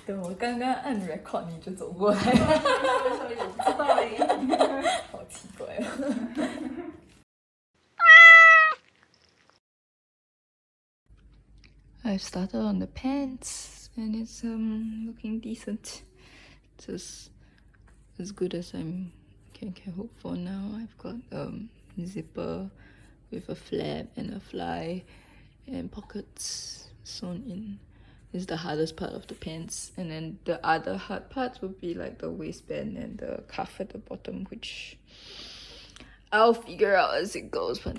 等我刚刚按 record 你就走过来了，所以我不知道嘞。好奇怪哦。I've started on the pants and it's looking decent. Just as good as I can hope for now. I've got zipper with a flap and a fly and pockets sewn in. This is the hardest part of the pants, and then the other hard parts would be like the waistband and the cuff at the bottom, which I'll figure out as it goes. But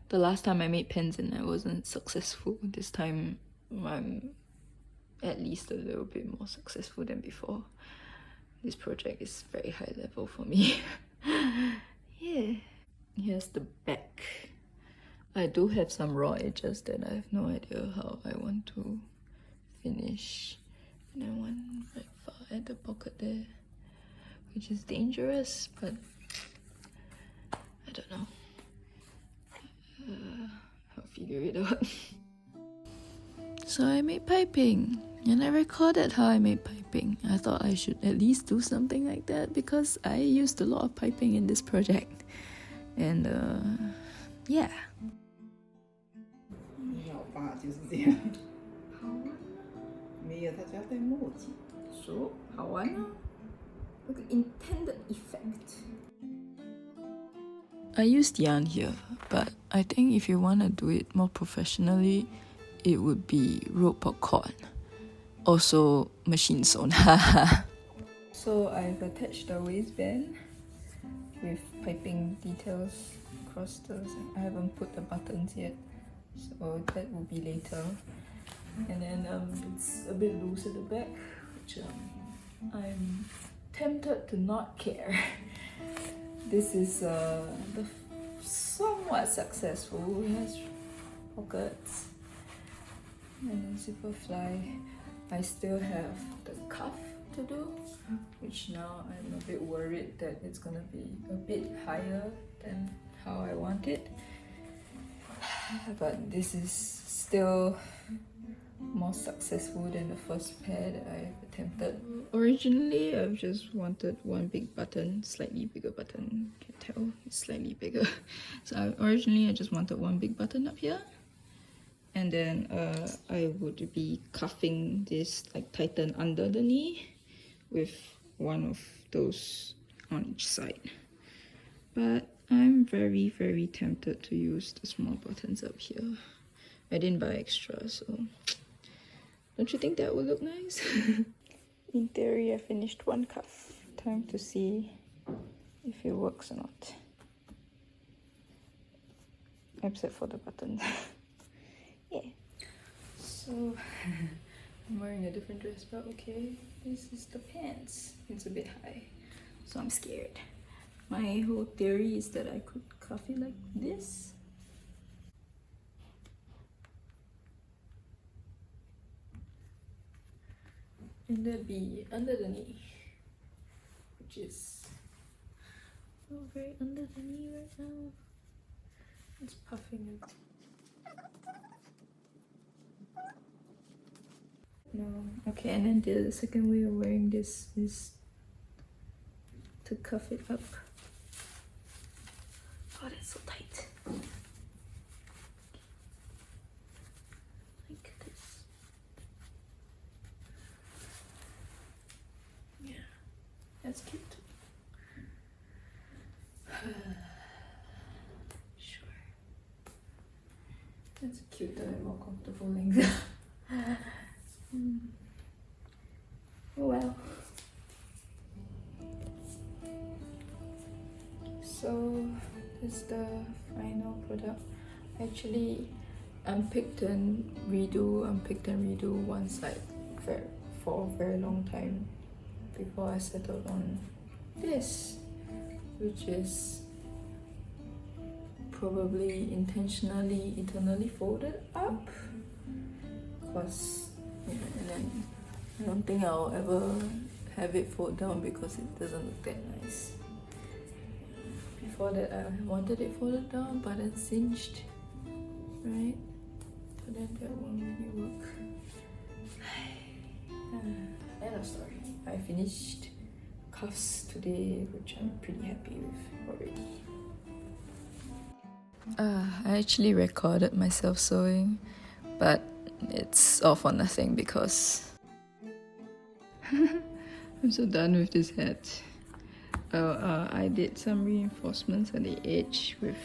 the last time I made pants and I wasn't successful. This time I'm at least a little bit more successful than before. This project is very high level for me. Yeah. Here's the back. I do have some raw edges that I have no idea how I want to finish. And I want right far at the pocket there, which is dangerous, but I don't know. I'll figure it out. So I made piping, and I recorded how I made piping. I thought I should at least do something like that because I used a lot of piping in this project. And yeah. 你老爸就是这样。好玩啊！没有，他家戴墨镜。So 好玩啊！ Look at intended effect. I used yarn here, but I think if you want to do it more professionally, it would be rope popcorn. Also machine sewn. So I've attached the waistband with piping details across those. I haven't put the buttons yet, so that will be later. And then it's a bit loose at the back, which I'm tempted to not care. This is the somewhat successful. It has pockets and a zipper fly. I still have the cuff to do, which now I'm a bit worried that it's gonna be a bit higher than how I want it. But this is still more successful than the first pair that I've attempted. Originally, I've just wanted one big button, slightly bigger button. Can tell it's slightly bigger. So originally, I just wanted one big button up here. And then I would be cuffing this like tighten under the knee with one of those on each side. But I'm very, very tempted to use the small buttons up here. I didn't buy extra, so don't you think that would look nice? In theory, I finished one cuff. Time to see if it works or not. Except for the buttons. Yeah. So I'm wearing a different dress, but okay. This is the pants. It's a bit high, so I'm scared. My whole theory is that I could cuff it like this. And that'd be under the knee, which is not very under the knee right now. It's puffing it. No. Okay, and then the second way of wearing this is to cuff it up. Oh, that's so tight. Like this. Yeah, that's cute. Sure. That's a cute and more comfortable length. Oh well. So this is the final product. Actually, unpicked and redo one side for a very long time before I settled on this, which is probably intentionally eternally folded up, because and then I don't think I'll ever have it fold down because it doesn't look that nice. Before that, I wanted it folded down but then cinched, right? But then that won't really work. I finished cuffs today, which I'm pretty happy with already. I actually recorded myself sewing, but it's all for nothing because I'm so done with this hat. I did some reinforcements at the edge with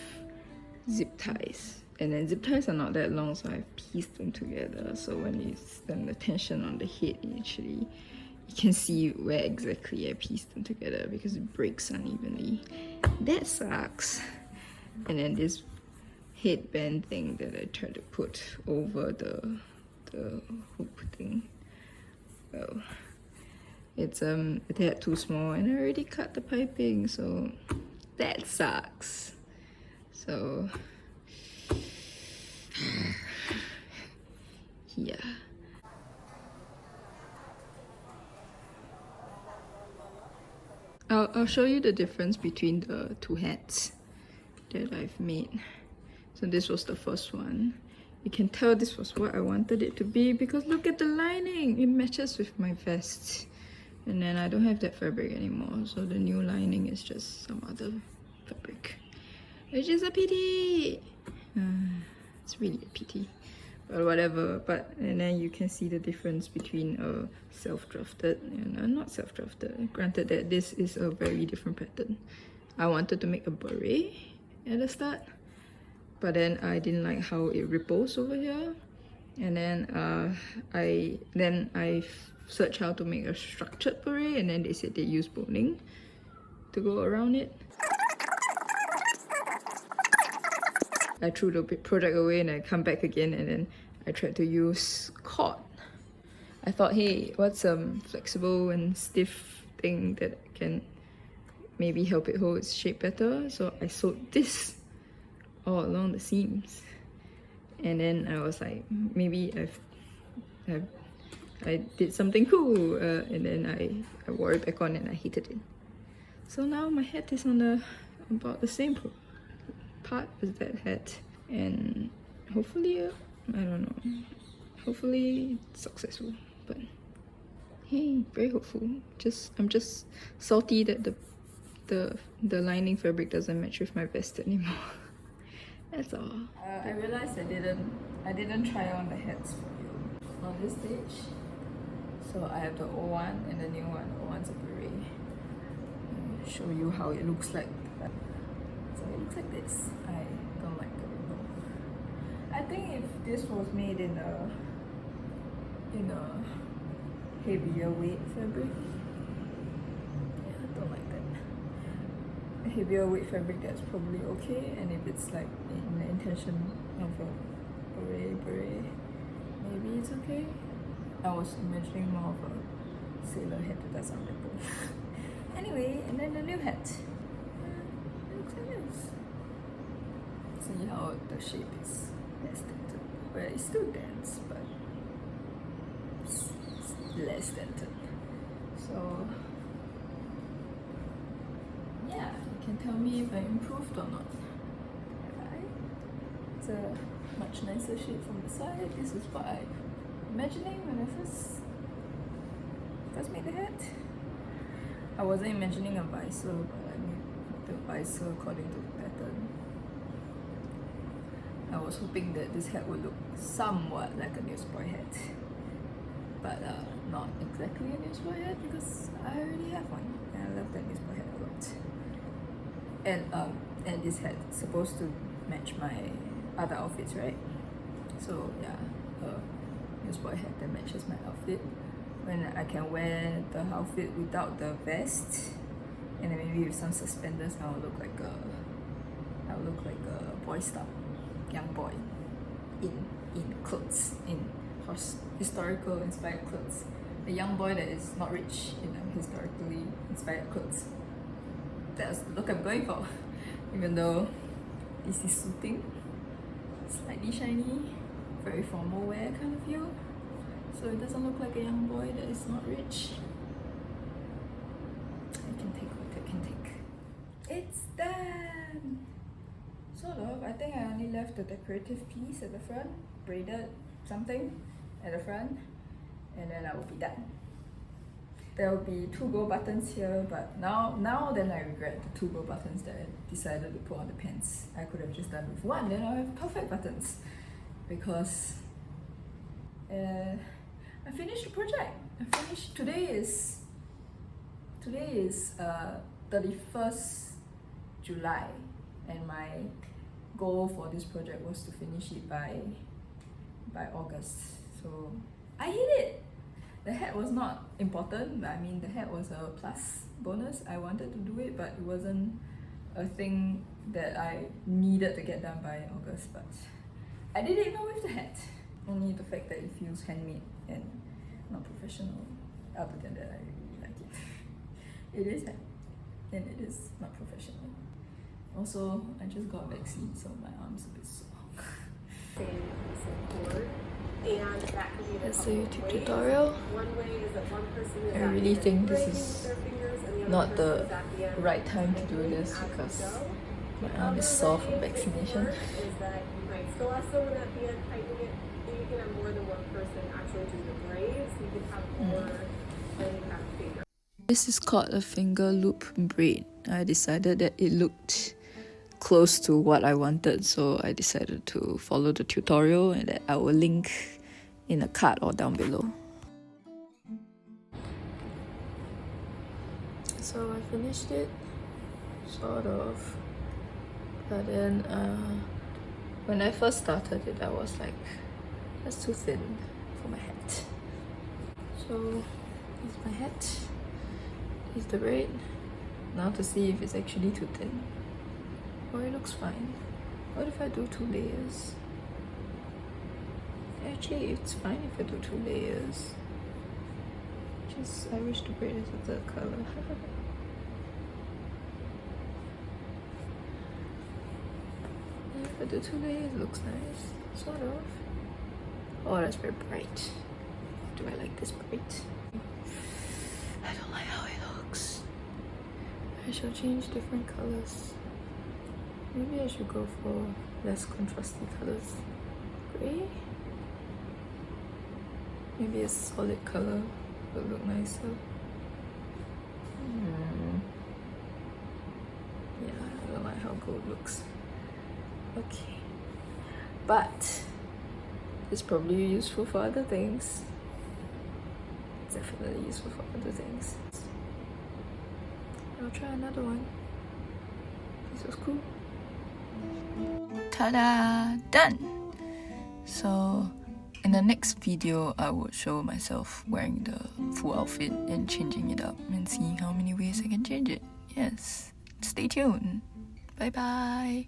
zip ties, and then zip ties are not that long, so I pieced them together. So when you stand the tension on the head, you can see where exactly I pieced them together because it breaks unevenly. That sucks. And then this headband thing that I tried to put over the hoop thing. Well, it's a tad too small, and I already cut the piping, so that sucks. So yeah. I'll show you the difference between the two hats that I've made. So this was the first one. You can tell this was what I wanted it to be because look at the lining. It matches with my vest. And then I don't have that fabric anymore, so the new lining is just some other fabric, which is a pity. It's really a pity, but whatever. And then you can see the difference between self-drafted and not self-drafted. Granted that this is a very different pattern. I wanted to make a beret at the start, but then I didn't like how it ripples over here. And then I searched how to make a structured beret, and then they said they use boning to go around it. I threw the project away and I come back again, and then I tried to use cord. I thought, hey, what's some flexible and stiff thing that can maybe help it hold its shape better? So I sewed this all along the seams. And then I was like, maybe I did something cool, and then I wore it back on and I hated it. So now my hat is on about the same part as that hat, and hopefully, I don't know, hopefully it's successful. But hey, very hopeful. I'm just salty that the lining fabric doesn't match with my vest anymore. That's all. I realized I didn't try on the hats for you on this stage. So I have the old one and the new one. The old one's a beret. I'll show you how it looks like. So it looks like this. I don't like the rainbow. I think if this was made in a heavier weight fabric, yeah, I don't like that. A heavier weight fabric, that's probably okay. And if it's like in the intention of a beret, maybe it's okay. I was imagining more of a sailor hat that does sound ripple. Anyway, and then the new hat. It looks like this. See how the shape is less dented. Well, it's still dense, but it's less dented. So yeah, you can tell me if I improved or not. Right? It's a much nicer shape from the side. This is what I'm imagining when I first made the hat. I wasn't imagining a visor, but I made the visor according to the pattern. I was hoping that this hat would look somewhat like a newsboy hat, but not exactly a newsboy hat because I already have one and I love that newsboy hat a lot. And this hat is supposed to match my other outfits, right? So yeah, newsboy hat that matches my outfit. When I can wear the outfit without the vest, and then maybe with some suspenders, I'll look like a boy scout, young boy, in clothes, in historical inspired clothes. A young boy that is not rich in historically inspired clothes. That's the look I'm going for. Even though this is suiting, slightly shiny, very formal wear kind of feel. So it doesn't look like a young boy that is not rich. I can take what I can take. It's done! Sort of. I think I only left the decorative piece at the front, braided something at the front, and then I will be done. there will be 2 gold buttons here, but now then I regret the 2 gold buttons that I decided to put on the pants. I could have just done with 1, then I'll have perfect buttons. Because I finished the project. Today is 31st July, and my goal for this project was to finish it by August. So I hit it. The hat was not important, but I mean the hat was a plus bonus. I wanted to do it, but it wasn't a thing that I needed to get done by August. But I did it even with the hat. Only the fact that it feels handmade and not professional. Other than that, I really like it. It is hand, and it is not professional. Also, I just got vaccine, so my arm's a bit sore. That's a YouTube tutorial. I really think this is not the right time to do this because my arm is sore from vaccination. Still have someone at the end tightening it. You can have more than one person actually do the braids. You can have more than you have finger. This is called a finger loop braid. I decided that it looked close to what I wanted, so I decided to follow the tutorial, and that I will link in a card or down below. So I finished it, sort of, but then when I first started it, I was like, that's too thin for my hat. So here's my hat, here's the braid. Now to see if it's actually too thin. Oh, it looks fine. What if I do 2 layers? Actually, it's fine if I do 2 layers. Just, I wish the braid is a 3rd color. If I do 2 layers, it looks nice. Sort of. Oh, that's very bright. Do I like this bright? I don't like how it looks. I shall change different colors. Maybe I should go for less contrasty colors. Grey? Maybe a solid color would look nicer. Yeah, I don't like how gold looks. Okay. But it's probably useful for other things. Definitely useful for other things. I'll try another one. This was cool. Ta-da! Done! So in the next video, I will show myself wearing the full outfit and changing it up and seeing how many ways I can change it. Yes, stay tuned. Bye bye!